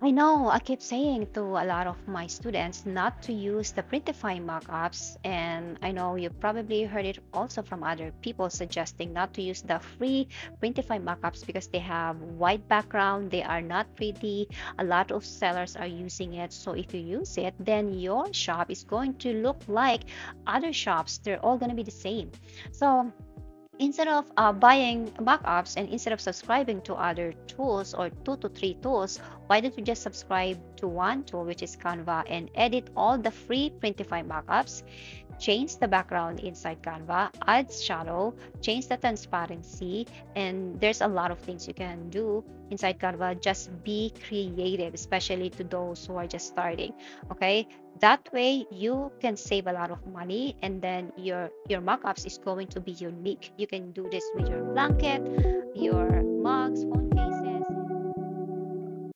I know I keep saying to a lot of my students not to use the Printify mockups, and I know you probably heard it also from other people suggesting not to use the free Printify mockups because they have white background, they are not pretty. A lot of sellers are using it, so if you use it, then your shop is going to look like other shops. They're all going to be the same. So instead of buying backups and instead of subscribing to other tools or 2 to 3 tools, why don't you just subscribe to one tool, which is Canva, and edit all the free Printify backups, change the background inside Canva, add shadow, change the transparency, and there's a lot of things you can do inside Canva. Just be creative, especially to those who are just starting. Okay, that way you can save a lot of money, and then your mockups is going to be unique. You can do this with your blanket, your mugs, phone case.